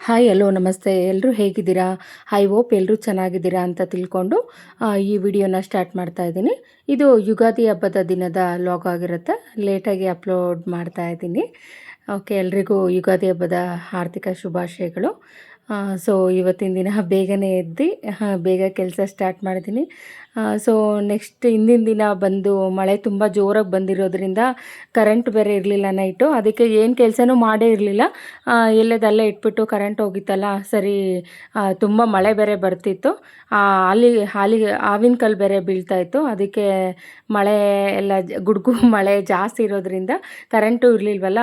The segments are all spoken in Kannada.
ಹಾಯ್ ಹಲೋ ನಮಸ್ತೆ ಎಲ್ಲರೂ ಹೇಗಿದ್ದೀರಾ? ಐ ಹೋಪ್ ಎಲ್ಲರೂ ಚೆನ್ನಾಗಿದ್ದೀರಾ ಅಂತ ತಿಳ್ಕೊಂಡು ಈ ವಿಡಿಯೋನ ಸ್ಟಾರ್ಟ್ ಮಾಡ್ತಾ ಇದ್ದೀನಿ. ಇದು ಯುಗಾದಿ ಹಬ್ಬದ ದಿನದ ಲಾಗ್ ಆಗಿರುತ್ತೆ. ಲೇಟಾಗಿ ಅಪ್ಲೋಡ್ ಮಾಡ್ತಾ ಇದ್ದೀನಿ. ಓಕೆ, ಎಲ್ರಿಗೂ ಯುಗಾದಿ ಹಬ್ಬದ ಆರ್ಥಿಕ ಶುಭಾಶಯಗಳು. ಸೊ ಇವತ್ತಿನ ದಿನ ಬೇಗನೆ ಎದ್ದು ಬೇಗ ಕೆಲಸ ಸ್ಟಾರ್ಟ್ ಮಾಡಿದ್ದೀನಿ. ಸೊ ನೆಕ್ಸ್ಟ್ ಹಿಂದಿನ ದಿನ ಬಂದು ಮಳೆ ತುಂಬ ಜೋರಾಗಿ ಬಂದಿರೋದ್ರಿಂದ ಕರೆಂಟ್ ಬೇರೆ ಇರಲಿಲ್ಲ ನೈಟು. ಅದಕ್ಕೆ ಏನು ಕೆಲಸನೂ ಮಾಡೇ ಇರಲಿಲ್ಲ. ಎಲ್ಲದಲ್ಲೇ ಇಟ್ಬಿಟ್ಟು ಕರೆಂಟ್ ಹೋಗಿತ್ತಲ್ಲ ಸರಿ. ತುಂಬ ಮಳೆ ಬೇರೆ ಬರ್ತಿತ್ತು. ಹಾವಿನ ಕಲ್ಲು ಬೇರೆ ಬೀಳ್ತಾಯಿತ್ತು. ಅದಕ್ಕೆ ಮಳೆ ಎಲ್ಲ ಗುಡುಗು ಮಳೆ ಜಾಸ್ತಿ ಇರೋದ್ರಿಂದ ಕರೆಂಟು ಇರಲಿಲ್ವಲ್ಲ.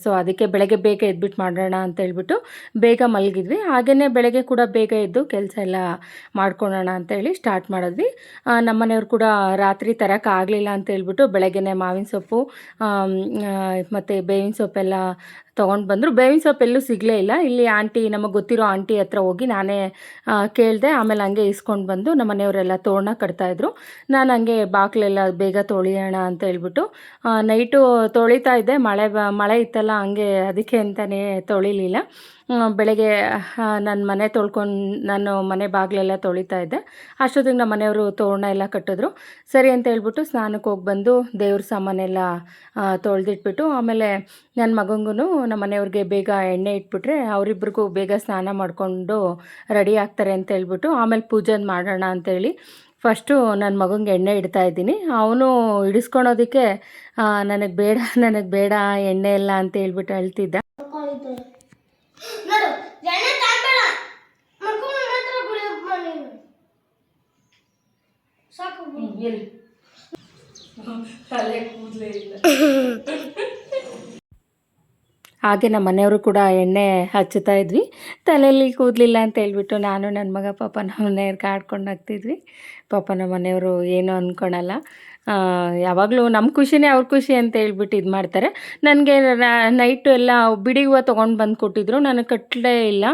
ಸೊ ಅದಕ್ಕೆ ಬೆಳಗ್ಗೆ ಬೇಗ ಎದ್ಬಿಟ್ಟು ಮಾಡೋಣ ಅಂತ ಹೇಳ್ಬಿಟ್ಟು ಬೇಗ ಮಲಗಿದ್ವಿ. ಹಾಗೆಯೇ ಬೆಳಗ್ಗೆ ಕೂಡ ಬೇಗ ಎದ್ದು ಕೆಲಸ ಎಲ್ಲ ಮಾಡ್ಕೊಳ್ಳೋಣ ಅಂತೇಳಿ ಸ್ಟಾರ್ಟ್ ಮಾಡಿದ್ವಿ. ನಮ್ಮನೆಯವ್ರು ಕೂಡ ರಾತ್ರಿ ತರೋಕ್ಕಾಗಲಿಲ್ಲ ಅಂತ ಹೇಳ್ಬಿಟ್ಟು ಬೆಳಗ್ಗೆನೇ ಮಾವಿನ ಸೊಪ್ಪು ಮತ್ತು ಬೇವಿನ ಸೊಪ್ಪೆಲ್ಲ ತೊಗೊಂಡು ಬಂದರು. ಬೇವಿನ ಸೊಪ್ಪು ಎಲ್ಲೂ ಸಿಗಲೇ ಇಲ್ಲ. ಇಲ್ಲಿ ಆಂಟಿ, ನಮಗೆ ಗೊತ್ತಿರೋ ಆಂಟಿ ಹತ್ರ ಹೋಗಿ ನಾನೇ ಕೇಳಿದೆ. ಆಮೇಲೆ ಹಂಗೆ ಇಸ್ಕೊಂಡು ಬಂದು ನಮ್ಮ ಮನೆಯವರೆಲ್ಲ ತೋರಣ ಕಟ್ತಾಯಿದ್ರು. ನಾನು ಹಂಗೆ ಬಾಗಿಲೆಲ್ಲ ಬೇಗ ತೊಳಿಯೋಣ ಅಂತ ಹೇಳ್ಬಿಟ್ಟು ನೈಟು ತೊಳಿತಾ ಇದ್ದೆ. ಮಳೆ ಇತ್ತಲ್ಲ, ಹಂಗೆ ಅದಕ್ಕೆ ಅಂತಲೇ ತೊಳಿಲಿಲ್ಲ. ಬೆಳಗ್ಗೆ ನಾನು ಮನೆ ಬಾಗಿಲೆಲ್ಲ ತೊಳಿತಾ ಇದ್ದೆ. ಅಷ್ಟೊತ್ತಿಗೆ ನಮ್ಮ ಮನೆಯವರು ತೋರಣ ಎಲ್ಲ ಕಟ್ಟಿದ್ರು. ಸರಿ ಅಂತ ಹೇಳ್ಬಿಟ್ಟು ಸ್ನಾನಕ್ಕೆ ಹೋಗಿ ಬಂದು ದೇವ್ರ ಸಾಮಾನೆಲ್ಲ ತೊಳೆದಿಟ್ಬಿಟ್ಟು ಆಮೇಲೆ ನನ್ನ ಮಗಂಗೂ ನಮ್ಮ ಮನೆಯವ್ರಿಗೆ ಬೇಗ ಎಣ್ಣೆ ಇಟ್ಬಿಟ್ರೆ ಅವರಿಬ್ರಿಗೂ ಬೇಗ ಸ್ನಾನ ಮಾಡಿಕೊಂಡು ರೆಡಿ ಆಗ್ತಾರೆ ಅಂತ ಹೇಳ್ಬಿಟ್ಟು ಆಮೇಲೆ ಪೂಜೆನ ಮಾಡೋಣ ಅಂತೇಳಿ ಫಸ್ಟು ನನ್ನ ಮಗಂಗೆ ಎಣ್ಣೆ ಇಡ್ತಾ ಇದ್ದೀನಿ. ಅವನು ಇಡಿಸ್ಕೊಳೋದಕ್ಕೆ ನನಗೆ ಬೇಡ ಎಣ್ಣೆ ಎಲ್ಲ ಅಂತ ಹೇಳ್ಬಿಟ್ಟು ಅಳ್ತಿದ್ದ. ಹಾಗೆ ನಮ್ಮ ಮನೆಯವರು ಕೂಡ ಎಣ್ಣೆ ಹಚ್ಚುತ್ತಾ ಇದ್ವಿ. ತಲೆಯಲ್ಲಿ ಕೂದಲಿಲ್ಲ ಅಂತ ಹೇಳ್ಬಿಟ್ಟು ನಾನು ನನ್ನ ಮಗ ಪಾಪ ನಮ್ಮ ಮನೆಯವ್ರಿಗೆ ಆಡ್ಕೊಂಡು ಹೋಗ್ತಿದ್ವಿ. ಪಾಪ ನಮ್ಮ ಮನೆಯವರು ಏನೂ ಅಂದ್ಕೊಳಲ್ಲ. ಯಾವಾಗಲೂ ನಮ್ಮ ಖುಷಿನೇ ಅವ್ರ ಖುಷಿ ಅಂತ ಹೇಳ್ಬಿಟ್ಟು ಇದು ಮಾಡ್ತಾರೆ. ನನಗೆ ನೈಟು ಎಲ್ಲ ಬಿಡಿ ಹೂವು ತೊಗೊಂಡು ಬಂದು ಕೊಟ್ಟಿದ್ರು. ನನಗೆ ಕಟ್ಟಲೇ ಇಲ್ಲ.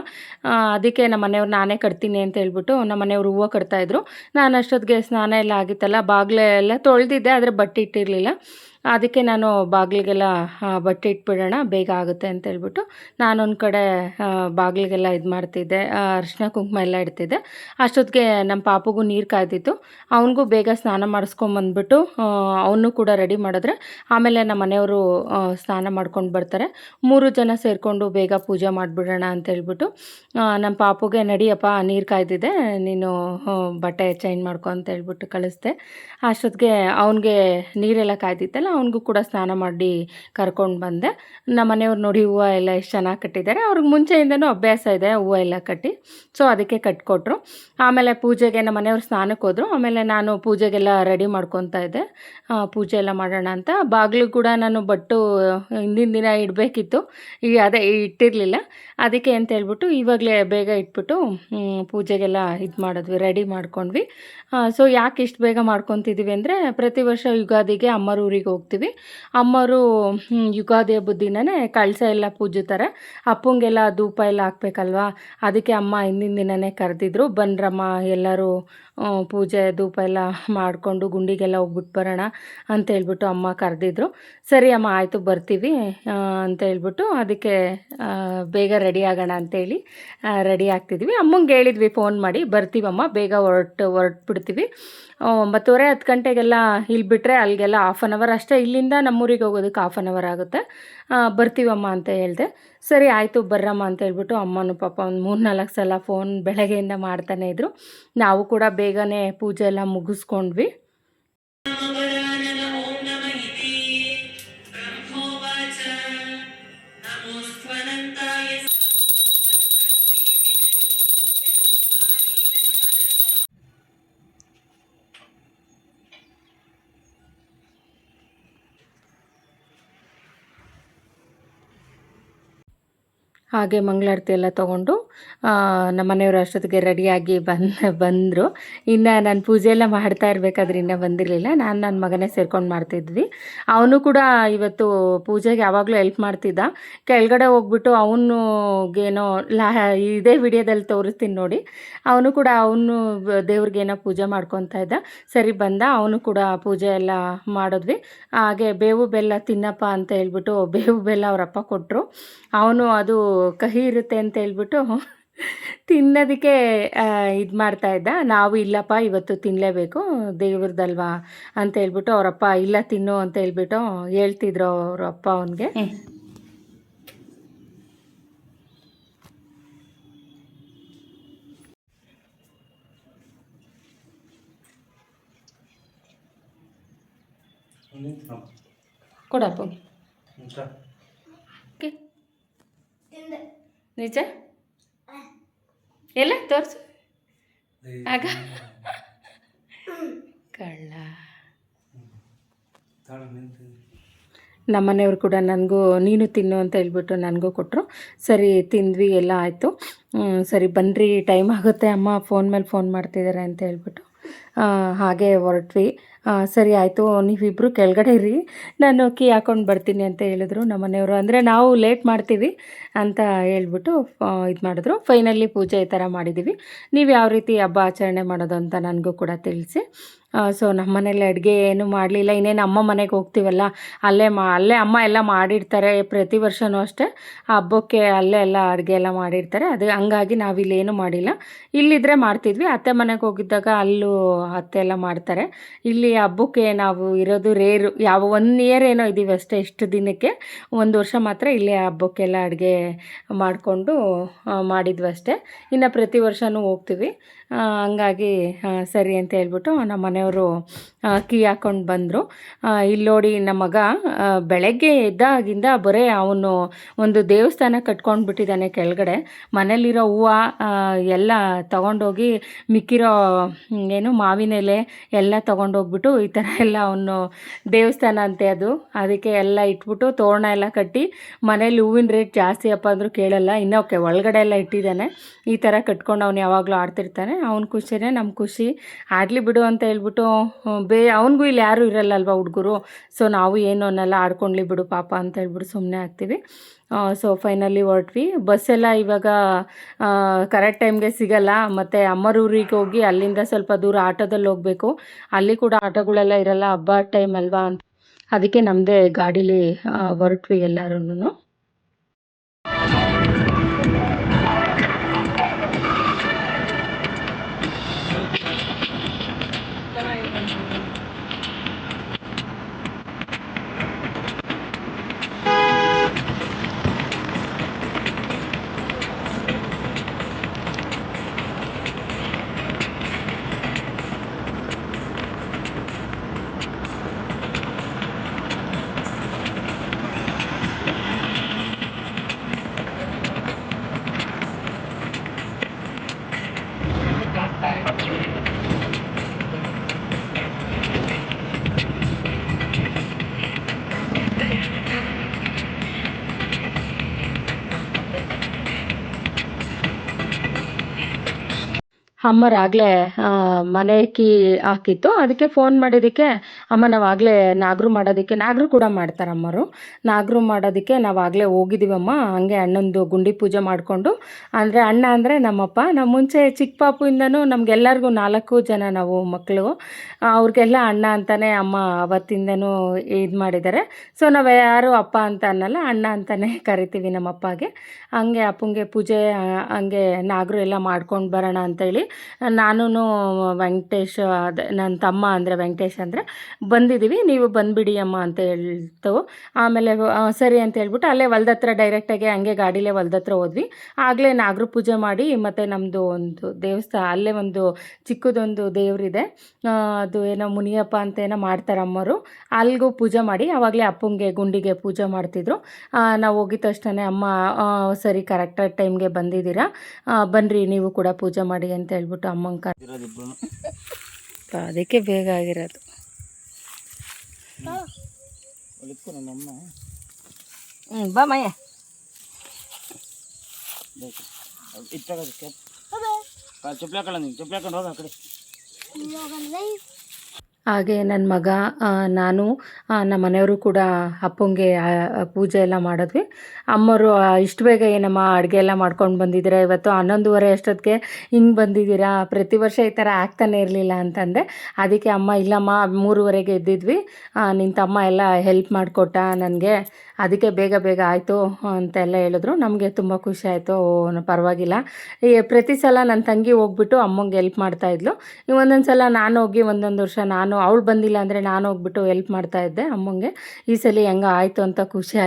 ಅದಕ್ಕೆ ನಮ್ಮ ಮನೆಯವ್ರು ನಾನೇ ಕಟ್ತೀನಿ ಅಂತ ಹೇಳ್ಬಿಟ್ಟು ನಮ್ಮ ಮನೆಯವರು ಹೂವು ಕಟ್ತಾಯಿದ್ರು. ನಾನು ಅಷ್ಟೊತ್ತಿಗೆ ಸ್ನಾನ ಎಲ್ಲ ಆಗಿತ್ತಲ್ಲ, ಬಾಗಿಲೆಲ್ಲ ತೊಳೆದಿದ್ದೆ, ಆದರೆ ಬಟ್ಟೆ ಇಟ್ಟಿರಲಿಲ್ಲ. ಅದಕ್ಕೆ ನಾನು ಬಾಗಿಲಿಗೆಲ್ಲ ಬಟ್ಟೆ ಇಟ್ಬಿಡೋಣ, ಬೇಗ ಆಗುತ್ತೆ ಅಂತ ಹೇಳ್ಬಿಟ್ಟು ನಾನೊಂದು ಕಡೆ ಬಾಗಿಲಿಗೆಲ್ಲ ಇದು ಮಾಡ್ತಿದ್ದೆ. ಅರಿಶಿನ ಕುಂಕುಮ ಎಲ್ಲ ಇಡ್ತಿದ್ದೆ. ಅಷ್ಟೊತ್ತಿಗೆ ನಮ್ಮ ಪಾಪುಗೂ ನೀರು ಕಾಯ್ದಿತ್ತು. ಅವನಿಗೂ ಬೇಗ ಸ್ನಾನ ಮಾಡಿಸ್ಕೊಂಬಂದ್ಬಿಟ್ಟು ಅವನು ಕೂಡ ರೆಡಿ ಮಾಡಿದ್ರೆ ಆಮೇಲೆ ನಮ್ಮ ಮನೆಯವರು ಸ್ನಾನ ಮಾಡ್ಕೊಂಡು ಬರ್ತಾರೆ. 3 ಜನ ಸೇರಿಕೊಂಡು ಬೇಗ ಪೂಜೆ ಮಾಡಿಬಿಡೋಣ ಅಂತ ಹೇಳ್ಬಿಟ್ಟು ನಮ್ಮ ಪಾಪುಗೆ ನಡಿಯಪ್ಪ ನೀರು ಕಾಯ್ದಿದೆ, ನೀನು ಬಟ್ಟೆ ಚೇಂಜ್ ಮಾಡ್ಕೊ ಅಂತ ಹೇಳ್ಬಿಟ್ಟು ಕಳಿಸ್ದೆ. ಅಷ್ಟೊತ್ತಿಗೆ ಅವನಿಗೆ ನೀರೆಲ್ಲ ಕಾಯ್ದಿತ್ತಲ್ಲ, ಅವನಿಗೂ ಕೂಡ ಸ್ನಾನ ಮಾಡಿ ಕರ್ಕೊಂಡು ಬಂದೆ. ನಮ್ಮ ಮನೆಯವ್ರು ನೋಡಿ ಹೂವು ಎಲ್ಲ ಎಷ್ಟು ಚೆನ್ನಾಗಿ ಕಟ್ಟಿದ್ದಾರೆ. ಅವ್ರಿಗೆ ಮುಂಚೆಯಿಂದನೂ ಅಭ್ಯಾಸ ಇದೆ ಹೂವು ಎಲ್ಲ ಕಟ್ಟಿ. ಸೊ ಅದಕ್ಕೆ ಕಟ್ಕೊಟ್ರು. ಆಮೇಲೆ ಪೂಜೆಗೆ ನಮ್ಮ ಮನೆಯವ್ರು ಸ್ನಾನಕ್ಕೆ ಹೋದರು. ಆಮೇಲೆ ನಾನು ಪೂಜೆಗೆಲ್ಲ ರೆಡಿ ಮಾಡ್ಕೊತಾ ಇದ್ದೆ. ಪೂಜೆ ಎಲ್ಲ ಮಾಡೋಣ ಅಂತ. ಬಾಗಿಲು ಕೂಡ ನಾನು ಹಿಂದಿನ ದಿನ ಇಡಬೇಕಿತ್ತು, ಅದೇ ಇಟ್ಟಿರಲಿಲ್ಲ. ಅದಕ್ಕೆ ಅಂತ ಹೇಳ್ಬಿಟ್ಟು ಇವಾಗಲೇ ಬೇಗ ಇಟ್ಬಿಟ್ಟು ಪೂಜೆಗೆಲ್ಲ ಇದು ಮಾಡಿದ್ವಿ, ರೆಡಿ ಮಾಡ್ಕೊಂಡ್ವಿ. ಸೊ ಯಾಕೆ ಇಷ್ಟು ಬೇಗ ಮಾಡ್ಕೊತಿದ್ದೀವಿ ಅಂದರೆ, ಪ್ರತಿ ವರ್ಷ ಯುಗಾದಿಗೆ ಅಮ್ಮರ ಊರಿಗೆ ಹೋಗ್ತೀವಿ. ಅಮ್ಮರು ಯುಗಾದಿ ಹಬ್ಬದ ದಿನವೇ ಕಳಸ ಎಲ್ಲ ಪೂಜಿತಾರೆ. ಅಪ್ಪಂಗೆಲ್ಲ ಧೂಪ ಎಲ್ಲ ಹಾಕ್ಬೇಕಲ್ವಾ, ಅದಕ್ಕೆ ಅಮ್ಮ ಹಿಂದಿನ ದಿನವೇ ಕರೆದಿದ್ರು. ಬನ್ರಮ್ಮ ಎಲ್ಲರೂ ಪೂಜೆ ಧೂಪ ಎಲ್ಲ ಮಾಡಿಕೊಂಡು ಗುಂಡಿಗೆಲ್ಲ ಹೋಗ್ಬಿಟ್ಟು ಬರೋಣ ಅಂತ ಹೇಳ್ಬಿಟ್ಟು ಅಮ್ಮ ಕರೆದಿದ್ರು. ಸರಿ ಅಮ್ಮ ಆಯಿತು ಬರ್ತೀವಿ ಅಂತ ಹೇಳ್ಬಿಟ್ಟು ಅದಕ್ಕೆ ಬೇಗ ರೆಡಿ ಆಗೋಣ ಅಂತೇಳಿ ರೆಡಿ ಆಗ್ತಿದ್ವಿ. ಅಮ್ಮಂಗೆ ಹೇಳಿದ್ವಿ ಫೋನ್ ಮಾಡಿ, ಬರ್ತೀವಮ್ಮ ಬೇಗ ಹೊರಟ್ಬಿಡ್ತೀವಿ, 9:30 10 ಗಂಟೆಗೆಲ್ಲ ಇಲ್ಲಿ ಬಿಟ್ಟರೆ ಅಲ್ಲಿಗೆಲ್ಲ 1/2 ಅವರ್ ಅಷ್ಟೇ, ಇಲ್ಲಿಂದ ನಮ್ಮೂರಿಗೆ ಹೋಗೋದಕ್ಕೆ 1/2 ಅವರ್ ಆಗುತ್ತೆ, ಬರ್ತೀವಮ್ಮ ಅಂತ ಹೇಳಿದೆ. ಸರಿ ಆಯಿತು ಬರ್ರಮ್ಮ ಅಂತ ಹೇಳ್ಬಿಟ್ಟು ಅಮ್ಮನೂ ಪಾಪ ಒಂದು 3-4 ಸಲ ಫೋನ್ ಬೆಳಗ್ಗೆಯಿಂದ ಮಾಡ್ತಾನೆ ಇದ್ರು. ನಾವು ಕೂಡ ಬೇಗನೆ ಪೂಜೆ ಎಲ್ಲ ಮುಗಿಸ್ಕೊಂಡ್ವಿ. ಹಾಗೆ ಮಂಗಳಾರತಿ ಎಲ್ಲ ತೊಗೊಂಡು ನಮ್ಮ ಮನೆಯವರು ಅಷ್ಟೊತ್ತಿಗೆ ರೆಡಿಯಾಗಿ ಬಂದರು. ಇನ್ನು ನಾನು ಪೂಜೆ ಎಲ್ಲ ಮಾಡ್ತಾ ಇರಬೇಕಾದ್ರೆ ಇನ್ನೂ ಬಂದಿರಲಿಲ್ಲ. ನಾನು ನನ್ನ ಮಗನೇ ಸೇರ್ಕೊಂಡು ಮಾಡ್ತಿದ್ವಿ. ಅವನು ಕೂಡ ಇವತ್ತು ಪೂಜೆಗೆ ಯಾವಾಗಲೂ ಹೆಲ್ಪ್ ಮಾಡ್ತಿದ್ದ. ಕೆಳಗಡೆ ಹೋಗ್ಬಿಟ್ಟು ಅವನಿಗೇನೋ ಇದೇ ವಿಡಿಯೋದಲ್ಲಿ ತೋರಿಸ್ತೀನಿ ನೋಡಿ. ಅವನು ಕೂಡ ದೇವ್ರಿಗೇನೋ ಪೂಜೆ ಮಾಡ್ಕೊತಾ ಇದ್ದ. ಸರಿ ಬಂದ, ಅವನು ಕೂಡ ಪೂಜೆ ಎಲ್ಲ ಮಾಡಿದ್ವಿ. ಹಾಗೆ ಬೇವು ಬೆಲ್ಲ ತಿನ್ನಪ್ಪ ಅಂತ ಹೇಳ್ಬಿಟ್ಟು ಬೇವು ಬೆಲ್ಲ ಅವರಪ್ಪ ಕೊಟ್ಟರು. ಅವನು ಅದು ಕಹಿ ಇರುತ್ತೆ ಅಂತ ಹೇಳ್ಬಿಟ್ಟು ತಿನ್ನೋದಕ್ಕೆ ಇದು ಮಾಡ್ತಾ ಇದ್ದ. ನಾವು ಇಲ್ಲಪ್ಪ ಇವತ್ತು ತಿನ್ನಲೇಬೇಕು ದೇವ್ರದಲ್ವಾ ಅಂತ ಹೇಳ್ಬಿಟ್ಟು ಅವರಪ್ಪ ಇಲ್ಲ ತಿನ್ನು ಅಂತ ಹೇಳ್ಬಿಟ್ಟು ಹೇಳ್ತಿದ್ರು ಅವ್ರ ಅಪ್ಪ ಅವನಿಗೆ. ಕೊಡಪ್ಪ ನಿಜ ಎಲ್ಲ ತೋರಿಸು ಆಗ ಕಳ್ಳ. ನಮ್ಮನೆಯವರು ಕೂಡ ನನಗೂ ನೀನು ತಿನ್ನು ಅಂತ ಹೇಳ್ಬಿಟ್ಟು ನನಗೂ ಕೊಟ್ಟರು. ಸರಿ ತಿಂದ್ವಿ, ಎಲ್ಲ ಆಯಿತು. ಸರಿ ಬನ್ನಿರಿ ಟೈಮ್ ಆಗುತ್ತೆ, ಅಮ್ಮ ಫೋನ್ ಮೇಲೆ ಫೋನ್ ಮಾಡ್ತಿದ್ದಾರೆ ಅಂತ ಹೇಳ್ಬಿಟ್ಟು ಹಾಗೆ ಹೊರಟ್ವಿ. ಸರಿ ಆಯಿತು, ನೀವಿಬ್ಬರು ಕೆಳಗಡೆ ಇರಿ, ನಾನು ಕೀ ಹಾಕ್ಕೊಂಡು ಬರ್ತೀನಿ ಅಂತ ಹೇಳಿದ್ರು ನಮ್ಮನೆಯವರು. ಅಂದರೆ ನಾವು ಲೇಟ್ ಮಾಡ್ತೀವಿ ಅಂತ ಹೇಳ್ಬಿಟ್ಟು ಇದು ಮಾಡಿದ್ರು. ಫೈನಲಿ ಪೂಜೆ ಈ ಥರ ಮಾಡಿದ್ದೀವಿ. ನೀವು ಯಾವ ರೀತಿ ಹಬ್ಬ ಆಚರಣೆ ಮಾಡೋದು ಅಂತ ನನಗೂ ಕೂಡ ತಿಳಿಸಿ. ಸೊ ನಮ್ಮ ಮನೇಲಿ ಅಡುಗೆ ಏನೂ ಮಾಡಲಿಲ್ಲ. ಇನ್ನೇನು ಅಮ್ಮ ಮನೆಗೆ ಹೋಗ್ತೀವಲ್ಲ, ಅಲ್ಲೇ ಅಮ್ಮ ಎಲ್ಲ ಮಾಡಿರ್ತಾರೆ. ಪ್ರತಿ ವರ್ಷವೂ ಅಷ್ಟೇ ಹಬ್ಬಕ್ಕೆ ಅಲ್ಲೇ ಎಲ್ಲ ಅಡುಗೆ ಎಲ್ಲ ಮಾಡಿರ್ತಾರೆ. ಅದು ಹಂಗಾಗಿ ನಾವಿಲ್ಲೇನು ಮಾಡಿಲ್ಲ. ಇಲ್ಲಿದ್ದರೆ ಮಾಡ್ತಿದ್ವಿ. ಅತ್ತೆ ಮನೆಗೆ ಹೋಗಿದ್ದಾಗ ಅಲ್ಲೂ ಅತ್ತೆ ಎಲ್ಲ ಮಾಡ್ತಾರೆ. ಇಲ್ಲಿ ಹಬ್ಬಕ್ಕೆ ನಾವು ಇರೋದು ರೇರು. ಯಾವ 1 ಇಯರ್ ಏನೋ ಇದ್ದೀವಿ ಅಷ್ಟೇ, ಇಷ್ಟು ದಿನಕ್ಕೆ 1 ವರ್ಷ ಮಾತ್ರ ಇಲ್ಲೇ ಹಬ್ಬಕ್ಕೆಲ್ಲ ಅಡುಗೆ ಮಾಡಿಕೊಂಡು ಮಾಡಿದ್ವಿ ಅಷ್ಟೇ. ಇನ್ನು ಪ್ರತಿ ವರ್ಷವೂ ಹೋಗ್ತೀವಿ. ಹಂಗಾಗಿ ಸರಿ ಅಂತ ಹೇಳ್ಬಿಟ್ಟು ನಮ್ಮ ಮನೆಯವರು ಕೀ ಹಾಕ್ಕೊಂಡು ಬಂದರು. ಇಲ್ಲಿ ನೋಡಿ ನಮ್ಮ ಮಗ ಬೆಳಗ್ಗೆ ಎದ್ದಾಗಿಂದ ಬರೀ ಅವನು ಒಂದು ದೇವಸ್ಥಾನ ಕಟ್ಕೊಂಡು ಬಿಟ್ಟಿದ್ದಾನೆ ಕೆಳಗಡೆ. ಮನೇಲಿರೋ ಹೂವು ಎಲ್ಲ ತೊಗೊಂಡೋಗಿ ಮಿಕ್ಕಿರೋ ಏನು ಮಾವಿನ ಎಲೆ ಎಲ್ಲ ತೊಗೊಂಡೋಗ್ಬಿಟ್ಟು ಈ ಥರ ಎಲ್ಲ ಅವನು ದೇವಸ್ಥಾನ ಅಂತೆ ಅದು, ಅದಕ್ಕೆ ಎಲ್ಲ ಇಟ್ಬಿಟ್ಟು ತೋರಣ ಎಲ್ಲ ಕಟ್ಟಿ, ಮನೇಲಿ ಹೂವಿನ ರೇಟ್ ಜಾಸ್ತಿ ಅಪ್ಪ ಅಂದರೂ ಕೇಳಲ್ಲ, ಇನ್ನೋಕೆ ಒಳಗಡೆ ಎಲ್ಲ ಇಟ್ಟಿದ್ದಾನೆ. ಈ ಥರ ಕಟ್ಕೊಂಡು ಅವ್ನು ಯಾವಾಗಲೂ ಆಡ್ತಿರ್ತಾನೆ. ಅವ್ನ ಖುಷಿನೇ ನಮ್ಮ ಖುಷಿ. ಆಡಲಿ ಬಿಡು ಅಂತ ಹೇಳ್ಬಿಟ್ಟು ಅವನಿಗೂ ಇಲ್ಲಿ ಯಾರೂ ಇರಲ್ಲಲ್ವ ಹುಡುಗರು. ಸೊ ನಾವು ಏನು ಅನ್ನಲ್ಲ, ಆಡ್ಕೊಳ್ಳಿ ಬಿಡು ಪಾಪ ಅಂತ ಹೇಳ್ಬಿಟ್ಟು ಸುಮ್ಮನೆ ಆಗ್ತೀವಿ. ಸೊ ಫೈನಲಿ ಹೊರಟ್ವಿ. ಬಸ್ಸೆಲ್ಲ ಇವಾಗ ಕರೆಕ್ಟ್ ಟೈಮ್ಗೆ ಸಿಗಲ್ಲ. ಮತ್ತು ಅಮ್ಮರೂರಿಗೆ ಹೋಗಿ ಅಲ್ಲಿಂದ ಸ್ವಲ್ಪ ದೂರ ಆಟೋದಲ್ಲಿ ಹೋಗಬೇಕು. ಅಲ್ಲಿ ಕೂಡ ಆಟೋಗಳೆಲ್ಲ ಇರಲ್ಲ, ಹಬ್ಬ ಟೈಮ್ ಅಲ್ವಾ, ಅದಕ್ಕೆ ನಮ್ಮದೇ ಗಾಡೀಲಿ ಹೊರಟ್ವಿ ಎಲ್ಲರೂ. ಅಮ್ಮರಾಗಲೇ ಮನೆ ಕೀ ಹಾಕಿತ್ತು. ಅದಕ್ಕೆ ಫೋನ್ ಮಾಡಿದ್ದಕ್ಕೆ ಅಮ್ಮ ನಾವಾಗಲೇ ನಾಗರು ಕೂಡ ಮಾಡ್ತಾರೆ ಅಮ್ಮರು. ನಾಗರು ಮಾಡೋದಕ್ಕೆ ನಾವಾಗಲೇ ಹೋಗಿದ್ದೀವಮ್ಮ. ಹಂಗೆ ಅಣ್ಣಂದು ಗುಂಡಿ ಪೂಜೆ ಮಾಡಿಕೊಂಡು, ಅಂದರೆ ಅಣ್ಣ ಅಂದರೆ ನಮ್ಮಪ್ಪ. ನಾವು ಮುಂಚೆ ಚಿಕ್ಕ ಪಾಪುಯಿಂದನೂ ನಮಗೆಲ್ಲರಿಗೂ 4 ಜನ ನಾವು ಮಕ್ಕಳು, ಅವ್ರಿಗೆಲ್ಲ ಅಣ್ಣ ಅಂತಲೇ ಅಮ್ಮ ಅವತ್ತಿಂದನೂ ಇದು ಮಾಡಿದ್ದಾರೆ. ಸೊ ನಾವು ಯಾರು ಅಪ್ಪ ಅಂತ ಅನ್ನಲ್ಲ, ಅಣ್ಣ ಅಂತಲೇ ಕರಿತೀವಿ ನಮ್ಮ ಅಪ್ಪಗೆ. ಹಂಗೆ ಅಪ್ಪಂಗೆ ಪೂಜೆ ಹಂಗೆ ನಾಗರು ಎಲ್ಲ ಮಾಡ್ಕೊಂಡು ಬರೋಣ ಅಂತೇಳಿ ನಾನು ವೆಂಕಟೇಶ್, ಅದೇ ನನ್ನ ತಮ್ಮ ಅಂದರೆ ವೆಂಕಟೇಶ್ ಅಂದರೆ ಬಂದಿದ್ದೀವಿ, ನೀವು ಬಂದುಬಿಡಿ ಅಮ್ಮ ಅಂತ ಹೇಳ್ತು. ಆಮೇಲೆ ಸರಿ ಅಂತ ಹೇಳ್ಬಿಟ್ಟು ಅಲ್ಲೇ ಹೊಲ್ದ ಹತ್ರ ಡೈರೆಕ್ಟಾಗಿ ಹಂಗೆ ಗಾಡಿಲೇ ಹೊಲ್ದ ಹತ್ರ ಹೋದ್ವಿ. ಆಗಲೇ ನಾಗರು ಪೂಜೆ ಮಾಡಿ, ಮತ್ತು ನಮ್ಮದು ಒಂದು ದೇವಸ್ಥಾನ ಅಲ್ಲೇ ಒಂದು ಚಿಕ್ಕದೊಂದು ದೇವರಿದೆ, ಅದು ಏನೋ ಮುನಿಯಪ್ಪ ಅಂತ ಏನೋ ಮಾಡ್ತಾರೆ ಅಮ್ಮರು. ಅಲ್ಲಿಗೂ ಪೂಜೆ ಮಾಡಿ ಆವಾಗಲೇ ಅಪ್ಪಂಗೆ ಗುಂಡಿಗೆ ಪೂಜೆ ಮಾಡ್ತಿದ್ರು. ನಾವು ಹೋಗಿದ ತಕ್ಷಣ ಅಮ್ಮ ಸರಿ ಕರೆಕ್ಟಾಗಿ ಟೈಮ್ಗೆ ಬಂದಿದ್ದೀರಾ, ಬನ್ನಿರಿ ನೀವು ಕೂಡ ಪೂಜೆ ಮಾಡಿ ಅಂತ ಹೇಳ್ಬಿಟ್ಟು ಅಮ್ಮಂಗೆ ಅದಕ್ಕೆ ಬೇಗ ಆಗಿರೋದು. ಬಾ ಮಯ್ಯ ಚುಪ್ಲಾಕೊಂಡು ಹೋಗ ಆ ಕಡೆ. ಹಾಗೆ ನನ್ನ ಮಗ, ನಾನು, ನಮ್ಮ ಮನೆಯವರು ಕೂಡ ಅಪ್ಪಂಗೆ ಪೂಜೆ ಎಲ್ಲ ಮಾಡಿದ್ವಿ. ಅಮ್ಮರು ಇಷ್ಟು ಬೇಗ ಏನಮ್ಮ ಅಡುಗೆ ಎಲ್ಲ ಮಾಡ್ಕೊಂಡು ಬಂದಿದ್ದೀರಾ, ಇವತ್ತು 11:30 ಅಷ್ಟೊತ್ತಿಗೆ ಹಿಂಗೆ ಬಂದಿದ್ದೀರಾ, ಪ್ರತಿ ವರ್ಷ ಈ ಥರ ಆಗ್ತಾನೆ ಇರಲಿಲ್ಲ ಅಂತಂದೆ. ಅದಕ್ಕೆ ಅಮ್ಮ ಇಲ್ಲಮ್ಮ 3:30ಗೆ ಎದ್ದಿದ್ವಿ, ನಿನ್ನ ತಮ್ಮ ಎಲ್ಲ ಹೆಲ್ಪ್ ಮಾಡಿಕೊಟ್ಟ ನನಗೆ ಅದಕ್ಕೆ ಬೇಗ ಬೇಗ ಆಯಿತು ಅಂತೆಲ್ಲ ಹೇಳಿದ್ರು. ನಮಗೆ ತುಂಬ ಖುಷಿ ಆಯಿತು. ಪರವಾಗಿಲ್ಲ. ಪ್ರತಿ ಸಲ ನನ್ನ ತಂಗಿ ಹೋಗ್ಬಿಟ್ಟು ಅಮ್ಮಂಗೆ ಹೆಲ್ಪ್ ಮಾಡ್ತಾಯಿದ್ಲು. ಒಂದೊಂದು ಸಲ ನಾನು ಹೋಗಿ ಒಂದೊಂದು ವರ್ಷ ಅವಳು ಬಂದಿಲ್ಲ ಅಂದರೆ ನಾನು ಹೋಗ್ಬಿಟ್ಟು ಹೆಲ್ಪ್ ಮಾಡ್ತಾಯಿದ್ದೆ ಅಮ್ಮಂಗೆ. ಈ ಸಲ ಹೆಂಗ ಆಯಿತು ಅಂತ ಖುಷಿ ಆಯ್ತು.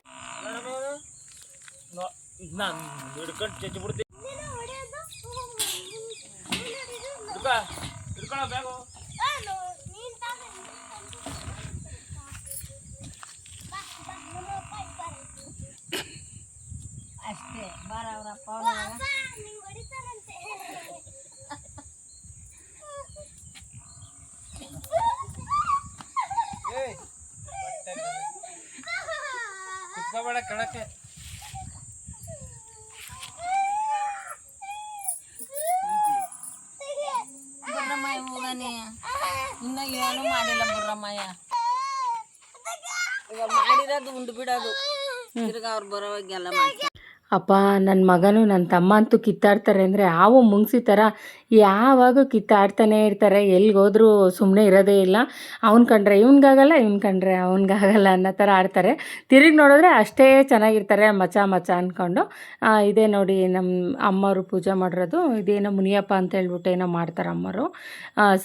ಅಷ್ಟೇ ಬಾರವ್ರಪ್ಪ ಕುತ್ಕೋಬೇಡ ಕೆಳಕ್ಕೆ. ಬುರ್ರಮ್ಮಯ್ಯ ಹೋಗನೆ ಇನ್ನ ಏನು ಮಾಡಿಲ್ಲ ಬುರ್ರಮ್ಮಯ್ಯ. ಇವಾಗ ಮಾಡಿರೋದು ಉಂಡು ಬಿಡೋದು, ತಿರ್ಗ ಅವ್ರು ಬರೋವಾಗೆಲ್ಲ ಮಾಡ್ತಾರೆ. ಅಪ್ಪ ನನ್ನ ಮಗನು ನನ್ನ ತಮ್ಮ ಅಂತೂ ಕಿತ್ತಾಡ್ತಾರೆ ಅಂದರೆ ಹಾವು ಮುಂಗ್ಸಿ ಥರ ಯಾವಾಗೂ ಕಿತ್ತಾಡ್ತಾನೆ ಇರ್ತಾರೆ. ಎಲ್ಲಿಗೋದ್ರೂ ಸುಮ್ಮನೆ ಇರೋದೇ ಇಲ್ಲ. ಅವ್ನು ಕಂಡ್ರೆ ಇವ್ನಿಗಾಗಲ್ಲ, ಇವ್ನು ಕಂಡ್ರೆ ಅವ್ನಿಗಾಗಲ್ಲ ಅನ್ನೋ ಥರ ಆಡ್ತಾರೆ. ತಿರುಗಿ ನೋಡಿದ್ರೆ ಅಷ್ಟೇ ಚೆನ್ನಾಗಿರ್ತಾರೆ ಮಚ ಮಚ ಅಂದ್ಕೊಂಡು. ಇದೇ ನೋಡಿ ನಮ್ಮ ಅಮ್ಮವರು ಪೂಜೆ ಮಾಡಿರೋದು. ಇದೇನೋ ಮುನಿಯಪ್ಪ ಅಂತ ಹೇಳ್ಬಿಟ್ಟು ಏನೋ ಮಾಡ್ತಾರೆ ಅಮ್ಮರು.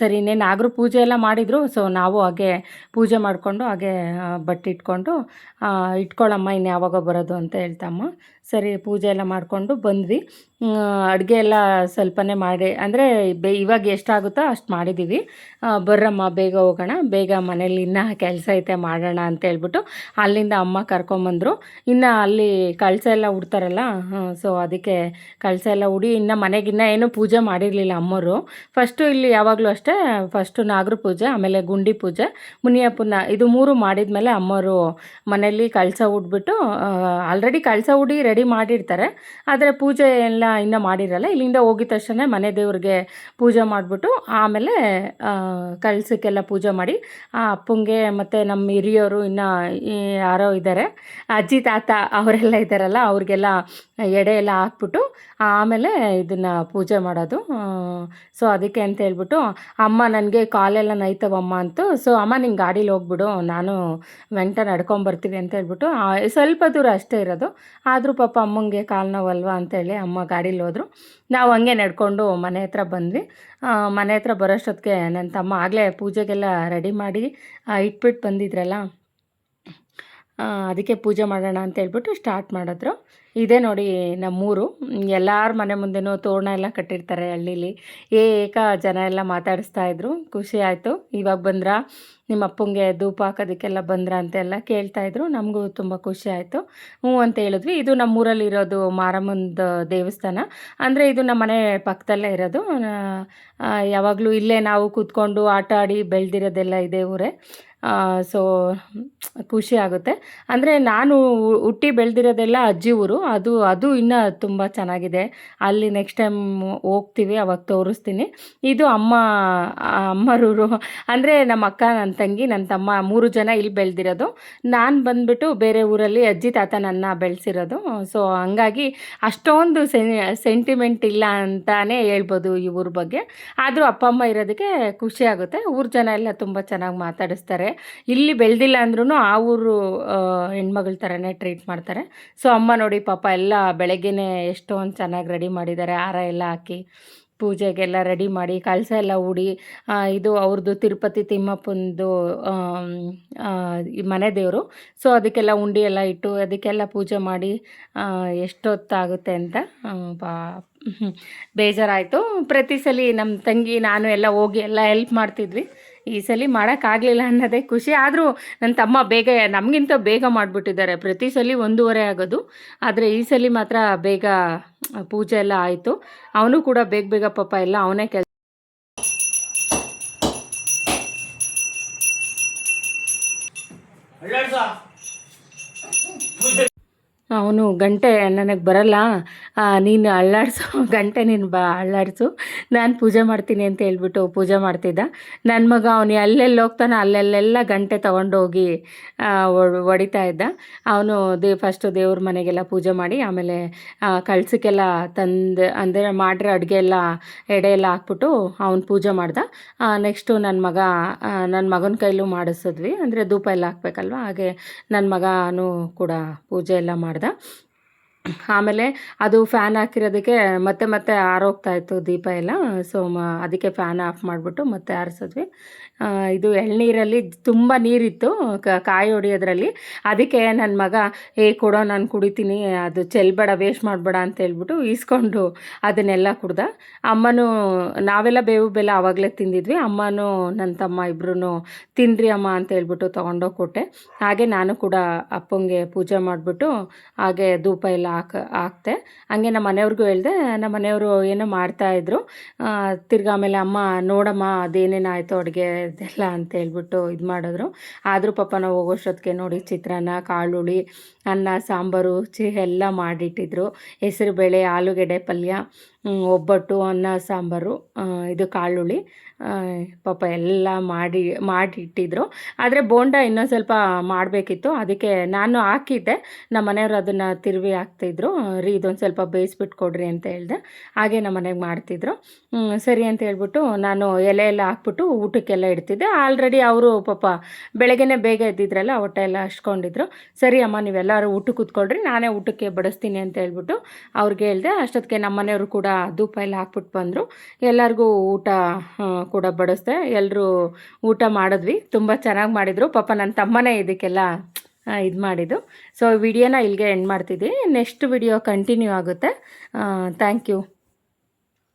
ಸರಿ ಇನ್ನೇನು ನಾಗರು ಪೂಜೆ ಎಲ್ಲ ಮಾಡಿದರು. ಸೊ ನಾವು ಹಾಗೆ ಪೂಜೆ ಮಾಡಿಕೊಂಡು ಹಾಗೆ ಬಟ್ಟೆ ಇಟ್ಕೊಂಡು ಇಟ್ಕೊಳ್ಳಮ್ಮ ಇನ್ನು ಯಾವಾಗ ಬರೋದು ಅಂತ ಹೇಳ್ತಮ್ಮ. ಸರಿ ಪೂಜೆ ಎಲ್ಲ ಮಾಡಿಕೊಂಡು ಬಂದ್ವಿ. ಅಡುಗೆ ಎಲ್ಲ ಸ್ವಲ್ಪನೇ ಮಾಡಿ ಅಂದರೆ ಇವಾಗ ಎಷ್ಟಾಗುತ್ತೋ ಅಷ್ಟು ಮಾಡಿದ್ದೀವಿ. ಬರ್ರಮ್ಮ ಬೇಗ ಹೋಗೋಣ, ಬೇಗ ಮನೇಲಿ ಇನ್ನೂ ಕೆಲಸ ಐತೆ ಮಾಡೋಣ ಅಂತ ಹೇಳ್ಬಿಟ್ಟು ಅಲ್ಲಿಂದ ಅಮ್ಮ ಕರ್ಕೊಂಬಂದರು. ಇನ್ನು ಅಲ್ಲಿ ಕಳಸ ಎಲ್ಲ ಉಡ್ತಾರಲ್ಲ, ಸೊ ಅದಕ್ಕೆ ಕಳಸ ಎಲ್ಲ ಉಡಿ ಇನ್ನು ಮನೆಗಿನ್ನ ಏನೂ ಪೂಜೆ ಮಾಡಿರಲಿಲ್ಲ ಅಮ್ಮರು. ಫಸ್ಟು ಇಲ್ಲಿ ಯಾವಾಗಲೂ ಅಷ್ಟೇ, ಫಸ್ಟು ನಾಗರ ಪೂಜೆ, ಆಮೇಲೆ ಗುಂಡಿ ಪೂಜೆ, ಮುನಿಯಪ್ಪನ ಇದು 3 ಮಾಡಿದ್ಮೇಲೆ ಅಮ್ಮರು ಮನೆಯಲ್ಲಿ ಕಳಸ ಉಡ್ಬಿಟ್ಟು ಆಲ್ರೆಡಿ ಕಳಸ ಉಡಿ ರೆಡಿ ಮಾಡಿರ್ತಾರೆ. ಆದರೆ ಪೂಜೆ ಎಲ್ಲ ಇನ್ನೂ ಮಾಡಿರಲ್ಲ. ಇಲ್ಲಿಂದ ಹೋಗಿದ ತಕ್ಷಣ ಮನೆ ದೇವ್ರಿಗೆ ಪೂಜೆ ಮಾಡಿಬಿಟ್ಟು ಆಮೇಲೆ ಕಳಸಕ್ಕೆಲ್ಲ ಪೂಜೆ ಮಾಡಿ ಅಪ್ಪಂಗೆ ಮತ್ತು ನಮ್ಮ ಹಿರಿಯವರು ಇನ್ನು ಯಾರೋ ಇದ್ದಾರೆ, ಅಜ್ಜಿ ತಾತ ಅವರೆಲ್ಲ ಇದ್ದಾರಲ್ಲ, ಅವ್ರಿಗೆಲ್ಲ ಎಡೆ ಎಲ್ಲ ಹಾಕ್ಬಿಟ್ಟು ಆಮೇಲೆ ಇದನ್ನು ಪೂಜೆ ಮಾಡೋದು. ಸೊ ಅದಕ್ಕೆ ಅಂತ ಹೇಳ್ಬಿಟ್ಟು ಅಮ್ಮ ನನಗೆ ಕಾಲೆಲ್ಲ ನೈತವಮ್ಮ ಅಂತು. ಸೊ ಅಮ್ಮ ನಿಂಗೆ ಗಾಡೀಲಿ ಹೋಗ್ಬಿಡು, ನಾನು ವೆಂಟ ನಡ್ಕೊಂಬರ್ತೀವಿ ಅಂತ ಹೇಳ್ಬಿಟ್ಟು ಸ್ವಲ್ಪ ದೂರ ಅಷ್ಟೇ ಇರೋದು. ಆದರೂ ಪಾಪ ಅಮ್ಮಂಗೆ ಕಾಲು ನೋವಲ್ವಾ ಅಂತೇಳಿ ಅಮ್ಮ ಗಾಡೀಲಿ ಹೋದರು. ನಾವು ಹಂಗೆ ನಡ್ಕೊಂಡು ಮನೆ ಹತ್ರ ಬಂದ್ವಿ. ಮನೆ ಹತ್ರ ಬರೋಷ್ಟೊತ್ತಿಗೆ ನನ್ನ ತಮ್ಮ ಆಗಲೇ ಪೂಜೆಗೆಲ್ಲ ರೆಡಿ ಮಾಡಿ ಇಟ್ಬಿಟ್ಟು ಬಂದಿದ್ರಲ್ಲ, ಅದಕ್ಕೆ ಪೂಜೆ ಮಾಡೋಣ ಅಂತ ಹೇಳ್ಬಿಟ್ಟು ಸ್ಟಾರ್ಟ್ ಮಾಡಿದ್ರು. ಇದೇ ನೋಡಿ ನಮ್ಮೂರು. ಎಲ್ಲರ ಮನೆ ಮುಂದೆನೂ ತೋರಣ ಎಲ್ಲ ಕಟ್ಟಿರ್ತಾರೆ ಹಳ್ಳೀಲಿ. ಜನ ಎಲ್ಲ ಮಾತಾಡಿಸ್ತಾಯಿದ್ರು. ಖುಷಿ ಆಯಿತು. ಇವಾಗ ಬಂದ್ರಾ ನಿಮ್ಮ ಅಪ್ಪಂಗೆ ಧೂಪ ಹಾಕೋದಕ್ಕೆಲ್ಲ ಬಂದ್ರ ಅಂತೆಲ್ಲ ಕೇಳ್ತಾಯಿದ್ರು. ನಮಗೂ ತುಂಬ ಖುಷಿ ಆಯಿತು. ಹ್ಞೂ ಅಂತ ಹೇಳಿದ್ವಿ. ಇದು ನಮ್ಮೂರಲ್ಲಿರೋದು ಮಾರಮ್ಮಂದು ದೇವಸ್ಥಾನ. ಅಂದರೆ ಇದು ನಮ್ಮ ಮನೆ ಪಕ್ಕದಲ್ಲೇ ಇರೋದು. ಯಾವಾಗಲೂ ಇಲ್ಲೇ ನಾವು ಕೂತ್ಕೊಂಡು ಆಟ ಆಡಿ ಬೆಳೆದಿರೋದೆಲ್ಲ ಇದೇ ಊರೇ. ಸೊ ಖುಷಿ ಆಗುತ್ತೆ. ಅಂದರೆ ನಾನು ಹುಟ್ಟಿ ಬೆಳೆದಿರೋದೆಲ್ಲ ಅಜ್ಜಿ ಊರು. ಅದು ಇನ್ನೂ ತುಂಬ ಚೆನ್ನಾಗಿದೆ. ಅಲ್ಲಿ ನೆಕ್ಸ್ಟ್ ಟೈಮ್ ಹೋಗ್ತೀವಿ, ಅವಾಗ ತೋರಿಸ್ತೀನಿ. ಇದು ಅಮ್ಮರೂರು. ಅಂದರೆ ನಮ್ಮ ಅಕ್ಕ, ನನ್ನ ತಂಗಿ, ನನ್ನ ತಮ್ಮ 3 ಜನ ಇಲ್ಲಿ ಬೆಳೆದಿರೋದು. ನಾನು ಬಂದುಬಿಟ್ಟು ಬೇರೆ ಊರಲ್ಲಿ ಅಜ್ಜಿ ತಾತ ನನ್ನ ಬೆಳೆಸಿರೋದು. ಸೊ ಹಂಗಾಗಿ ಅಷ್ಟೊಂದು ಸೆಂಟಿಮೆಂಟ್ ಇಲ್ಲ ಅಂತಲೇ ಹೇಳ್ಬೋದು ಈ ಊರ ಬಗ್ಗೆ. ಆದರೂ ಅಪ್ಪ ಅಮ್ಮ ಇರೋದಕ್ಕೆ ಖುಷಿ ಆಗುತ್ತೆ. ಊರ ಜನ ಎಲ್ಲ ತುಂಬ ಚೆನ್ನಾಗಿ ಮಾತಾಡಿಸ್ತಾರೆ. ಇಲ್ಲಿ ಬೆಳೆದಿಲ್ಲ ಅಂದ್ರೂ ಆ ಊರು ಹೆಣ್ಮಗಳ ಥರನೇ ಟ್ರೀಟ್ ಮಾಡ್ತಾರೆ. ಸೊ ಅಮ್ಮ ನೋಡಿ ಪಾಪ ಎಲ್ಲ ಬೆಳಗ್ಗೆನೇ ಎಷ್ಟೊಂದು ಚೆನ್ನಾಗಿ ರೆಡಿ ಮಾಡಿದ್ದಾರೆ. ಹಾರ ಎಲ್ಲ ಹಾಕಿ ಪೂಜೆಗೆಲ್ಲ ರೆಡಿ ಮಾಡಿ ಕಳಸ ಎಲ್ಲ ಹೂಡಿ, ಇದು ಅವ್ರದ್ದು ತಿರುಪತಿ ತಿಮ್ಮಪ್ಪಂದು ಮನೆ ದೇವರು. ಸೊ ಅದಕ್ಕೆಲ್ಲ ಉಂಡಿ ಎಲ್ಲ ಇಟ್ಟು ಅದಕ್ಕೆಲ್ಲ ಪೂಜೆ ಮಾಡಿ ಎಷ್ಟೊತ್ತಾಗುತ್ತೆ ಅಂತ ಬೇಜಾರಾಯಿತು. ಪ್ರತಿ ಸಲ ನಮ್ಮ ತಂಗಿ ನಾನು ಎಲ್ಲ ಹೋಗಿ ಎಲ್ಲ ಹೆಲ್ಪ್ ಮಾಡ್ತಿದ್ವಿ. ಈ ಸಲ ಮಾಡೋಕ್ಕಾಗಲಿಲ್ಲ ಅನ್ನೋದೇ ಖುಷಿ. ಆದರೂ ನನ್ನ ತಮ್ಮ ನಮಗಿಂತ ಬೇಗ ಮಾಡಿಬಿಟ್ಟಿದ್ದಾರೆ. ಪ್ರತಿ ಸಲ 1:30 ಆಗೋದು. ಆದರೆ ಈ ಸಲ ಮಾತ್ರ ಬೇಗ ಪೂಜೆ ಎಲ್ಲ ಆಯಿತು. ಅವನು ಕೂಡ ಬೇಗ ಪಾಪ ಎಲ್ಲ ಅವನೇ ಕೆಲಸ. ಅವನು ಗಂಟೆ ನನಗೆ ಬರಲ್ಲ, ನೀನು ಅಲ್ಲಾಡಿಸು ಗಂಟೆ ನೀನು ಅಲ್ಲಾಡಿಸು, ನಾನು ಪೂಜೆ ಮಾಡ್ತೀನಿ ಅಂತ ಹೇಳ್ಬಿಟ್ಟು ಪೂಜೆ ಮಾಡ್ತಿದ್ದ. ನನ್ನ ಮಗ ಅವನು ಎಲ್ಲೆಲ್ಲಿ ಹೋಗ್ತಾನೆ ಅಲ್ಲೆಲ್ಲೆಲ್ಲ ಗಂಟೆ ತೊಗೊಂಡೋಗಿ ಹೊಡಿತಾ ಇದ್ದ. ಅವನು ಫಸ್ಟು ದೇವ್ರ ಮನೆಗೆಲ್ಲ ಪೂಜೆ ಮಾಡಿ ಆಮೇಲೆ ಕಳ್ಸಕ್ಕೆಲ್ಲ ತಂದು ಅಂದರೆ ಮಾಡಿರೋ ಅಡುಗೆ ಎಲ್ಲ ಎಡೆ ಎಲ್ಲ ಹಾಕ್ಬಿಟ್ಟು ಅವ್ನು ಪೂಜೆ ಮಾಡ್ದ. ನೆಕ್ಸ್ಟು ನನ್ನ ಮಗನ ಕೈಲೂ ಮಾಡಿಸಿದ್ವಿ, ಅಂದರೆ ಧೂಪ ಎಲ್ಲ ಹಾಕ್ಬೇಕಲ್ವ, ಹಾಗೆ ನನ್ನ ಮಗನೂ ಕೂಡ ಪೂಜೆ ಎಲ್ಲ ಮಾಡ್ದ. ಆಮೇಲೆ ಅದು ಫ್ಯಾನ್ ಹಾಕಿರೋದಕ್ಕೆ ಮತ್ತೆ ಆರೋಗ್ತಾಯಿತ್ತು ದೀಪ ಎಲ್ಲ. ಸೊ ಅದಕ್ಕೆ ಫ್ಯಾನ್ ಆಫ್ ಮಾಡಿಬಿಟ್ಟು ಮತ್ತೆ ಆರಿಸಿದ್ವಿ. ಇದು ಎಳ್ನೀರಲ್ಲಿ ತುಂಬ ನೀರಿತ್ತು ಕಾಯಿ ಹೊಡಿಯೋದ್ರಲ್ಲಿ. ಅದಕ್ಕೆ ನನ್ನ ಮಗ ಕೊಡೋ ನಾನು ಕುಡಿತೀನಿ, ಅದು ಚೆಲ್ಬೇಡ ವೇಸ್ಟ್ ಮಾಡಬೇಡ ಅಂತ ಹೇಳ್ಬಿಟ್ಟು ಈಸ್ಕೊಂಡು ಅದನ್ನೆಲ್ಲ ಕುಡ್ದ. ಅಮ್ಮನೂ ನಾವೆಲ್ಲ ಬೇವು ಬೆಲ್ಲ ಆವಾಗಲೇ ತಿಂದಿದ್ವಿ. ಅಮ್ಮನೂ ನನ್ನ ತಮ್ಮ ಇಬ್ಬರೂ ತಿನ್ನಿರಿ ಅಮ್ಮ ಅಂತ ಹೇಳ್ಬಿಟ್ಟು ತೊಗೊಂಡೋಗಿ ಕೊಟ್ಟೆ. ಹಾಗೆ ನಾನು ಕೂಡ ಅಪ್ಪಂಗೆ ಪೂಜೆ ಮಾಡಿಬಿಟ್ಟು ಹಾಗೆ ಧೂಪ ಎಲ್ಲ ಹಾಕ್ತೆ. ಹಂಗೆ ನಮ್ಮ ಮನೆಯವ್ರಿಗೂ ಹೇಳಿದೆ. ನಮ್ಮ ಮನೆಯವರು ಏನೋ ಮಾಡ್ತಾಯಿದ್ರು. ತಿರ್ಗಿ ಆಮೇಲೆ ಅಮ್ಮ ನೋಡಮ್ಮ ಅದೇನೇನು ಆಯಿತು ಅಡುಗೆ ಇದೆಲ್ಲ ಅಂತ ಹೇಳ್ಬಿಟ್ಟು ಇದು ಮಾಡಿದ್ರು. ಆದರೂ ಪಾಪ ನಾವು ಹೋಗೋಷ್ಟೊತ್ತಿಗೆ ನೋಡಿ ಚಿತ್ರಾನ್ನ, ಕಾಳುಳಿ, ಅನ್ನ, ಸಾಂಬಾರು, ಎಲ್ಲ ಮಾಡಿಟ್ಟಿದ್ರು. ಹೆಸರುಬೇಳೆ, ಆಲೂಗೆಡ್ಡೆ ಪಲ್ಯ, ಒಬ್ಬಟ್ಟು, ಅನ್ನ, ಸಾಂಬಾರು, ಇದು ಕಾಳುಳಿ ಪಾಪ ಎಲ್ಲ ಮಾಡಿಟ್ಟಿದ್ರು. ಆದರೆ ಬೋಂಡ ಇನ್ನೊಂದು ಸ್ವಲ್ಪ ಮಾಡಬೇಕಿತ್ತು, ಅದಕ್ಕೆ ನಾನು ಹಾಕಿದ್ದೆ. ನಮ್ಮ ಮನೆಯವರು ಅದನ್ನು ತಿರುವಿ ಹಾಕ್ತಿದ್ರು. ಇದೊಂದು ಸ್ವಲ್ಪ ಬೇಯಿಸ್ಬಿಟ್ಟು ಕೊಡ್ರಿ ಅಂತ ಹೇಳಿದೆ. ಹಾಗೆ ನಮ್ಮ ಮನೆಗೆ ಮಾಡ್ತಿದ್ರು. ಸರಿ ಅಂತ ಹೇಳ್ಬಿಟ್ಟು ನಾನು ಎಲೆ ಎಲ್ಲ ಹಾಕ್ಬಿಟ್ಟು ಊಟಕ್ಕೆಲ್ಲ ಇಡ್ತಿದ್ದೆ. ಆಲ್ರೆಡಿ ಅವರು ಪಾಪ ಬೆಳಗ್ಗೆನೇ ಬೇಗ ಎದ್ದಿದ್ರಲ್ಲ, ಹೊಟ್ಟೆ ಎಲ್ಲ ಹಚ್ಕೊಂಡಿದ್ರು. ಸರಿ ಅಮ್ಮ ನೀವೆಲ್ಲರೂ ಊಟಕ್ಕೆ ಕೂತ್ಕೊಳ್ರಿ, ನಾನೇ ಊಟಕ್ಕೆ ಬಡಿಸ್ತೀನಿ ಅಂತ ಹೇಳ್ಬಿಟ್ಟು ಅವ್ರಿಗೆ ಹೇಳಿದೆ. ಅಷ್ಟೊತ್ತಿಗೆ ನಮ್ಮ ಮನೆಯವರು ಕೂಡ ಧೂಪ ಎಲ್ಲ ಹಾಕ್ಬಿಟ್ಟು ಬಂದರು. ಎಲ್ಲರಿಗೂ ಊಟ ಕೂಡ ಬಡಿಸ್ದೆ. ಎಲ್ಲರೂ ಊಟ ಮಾಡಿದ್ವಿ. ತುಂಬ ಚೆನ್ನಾಗಿ ಮಾಡಿದರು. ಪಾಪ ನನ್ನ ತಮ್ಮನೇ ಇದಕ್ಕೆಲ್ಲ ಇದು ಮಾಡಿದ್ದು. ಸೊ ವಿಡಿಯೋನ ಇಲ್ಲಿಗೆ ಎಂಡ್ ಮಾಡ್ತಿದ್ದೀನಿ. ನೆಕ್ಸ್ಟ್ ವಿಡಿಯೋ ಕಂಟಿನ್ಯೂ ಆಗುತ್ತೆ. Thank you.